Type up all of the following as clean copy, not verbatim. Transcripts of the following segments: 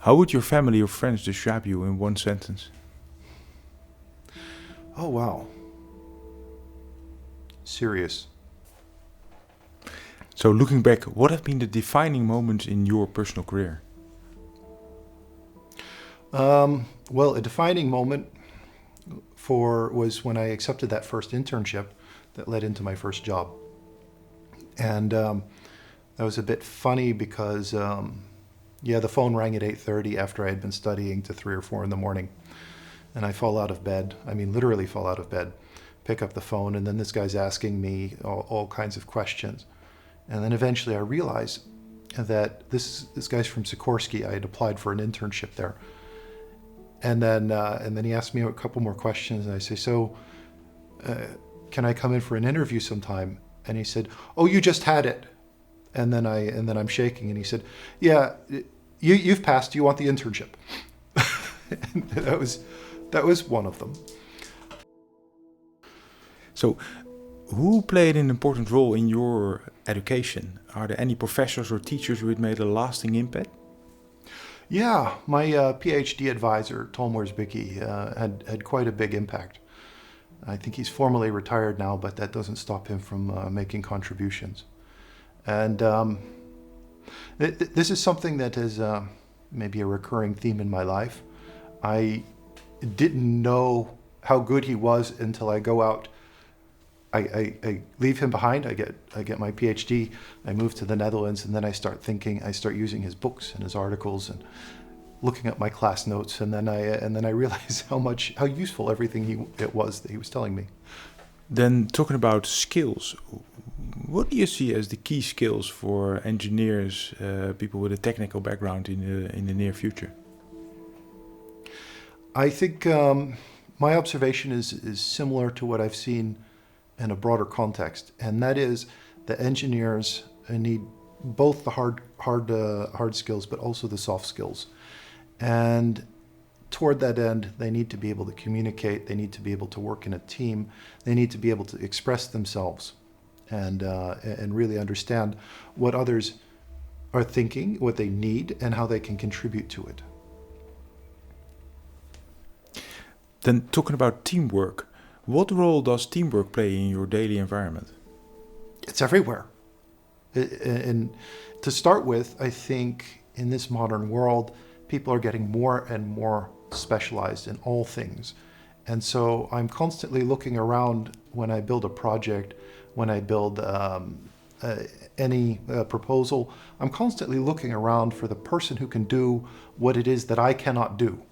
How would your family or friends describe you in one sentence? Oh, wow. Serious. So looking back, what have been the defining moments in your personal career? Well, a defining moment was when I accepted that first internship that led into my first job. And that was a bit funny because, the phone rang at 8:30 after I had been studying to 3 or 4 in the morning. And I fall out of bed. I mean, literally fall out of bed, pick up the phone, and then this guy's asking me all kinds of questions. And then eventually I realize that this guy's from Sikorsky. I had applied for an internship there. And then he asked me a couple more questions, and I say, "So, can I come in for an interview sometime?" And he said, "Oh, you just had it." And then I'm shaking, and he said, "Yeah, you've passed. You want the internship?" And that was one of them. So, who played an important role in your education? Are there any professors or teachers who had made a lasting impact? Yeah, my PhD advisor, Tom Wiersbicki, had quite a big impact. I think he's formally retired now, but that doesn't stop him from making contributions. And this is something that is maybe a recurring theme in my life. I didn't know how good he was until I go out. I leave him behind. I get my PhD. I move to the Netherlands, and then I start using his books and his articles and looking at my class notes, and then I realize how useful everything it was that he was telling me. Then talking about skills, what do you see as the key skills for engineers, people with a technical background in the near future? I think my observation is similar to what I've seen in a broader context, and that is that engineers need both the hard skills, but also the soft skills. And toward that end, they need to be able to communicate. They need to be able to work in a team. They need to be able to express themselves and really understand what others are thinking, what they need, and how they can contribute to it. Then talking about teamwork, what role does teamwork play in your daily environment? It's everywhere. And to start with, I think in this modern world, people are getting more and more specialized in all things. And so I'm constantly looking around when I build a project, when I build any proposal. I'm constantly looking around for the person who can do what it is that I cannot do.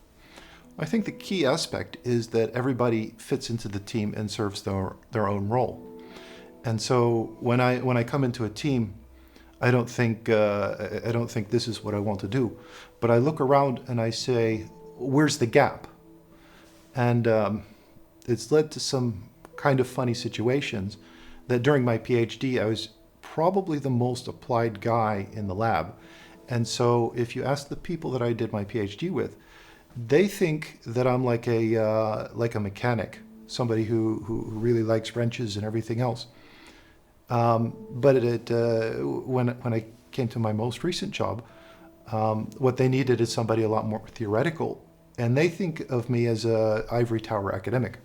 I think the key aspect is that everybody fits into the team and serves their own role. And so when I come into a team, I don't think this is what I want to do, but I look around and I say, where's the gap? And it's led to some kind of funny situations that during my PhD, I was probably the most applied guy in the lab. And so if you ask the people that I did my PhD with, they think that I'm like a mechanic, somebody who really likes wrenches and everything else. But when I came to my most recent job, what they needed is somebody a lot more theoretical, and they think of me as a ivory tower academic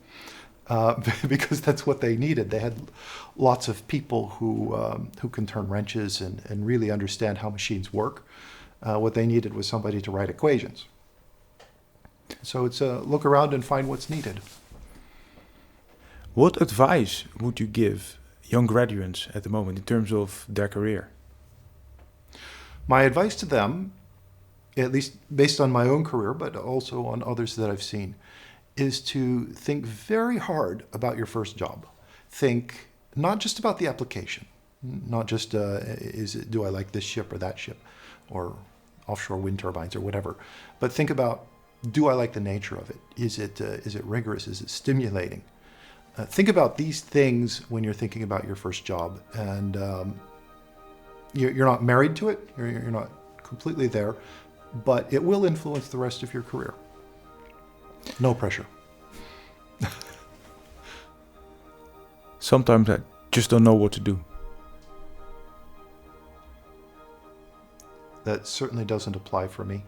because that's what they needed. They had lots of people who can turn wrenches and really understand how machines work. What they needed was somebody to write equations. So it's look around and find what's needed. What advice would you give young graduates at the moment in terms of their career? My advice to them, at least based on my own career, but also on others that I've seen, is to think very hard about your first job. Think not just about the application, not just do I like this ship or that ship, or offshore wind turbines or whatever, but think about, do I like the nature of it? Is it rigorous? Is it stimulating? Think about these things when you're thinking about your first job, and you're not married to it. You're not completely there, but it will influence the rest of your career. No pressure. Sometimes I just don't know what to do. That certainly doesn't apply for me.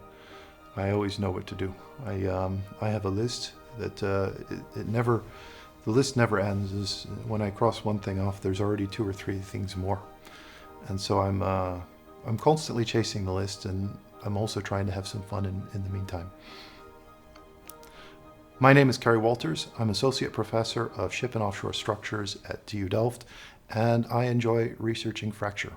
I always know what to do. I have a list that the list never ends. When I cross one thing off, there's already 2 or 3 things more. And so I'm constantly chasing the list, and I'm also trying to have some fun in the meantime. My name is Carey Walters. I'm Associate Professor of Ship and Offshore Structures at TU Delft, and I enjoy researching fracture.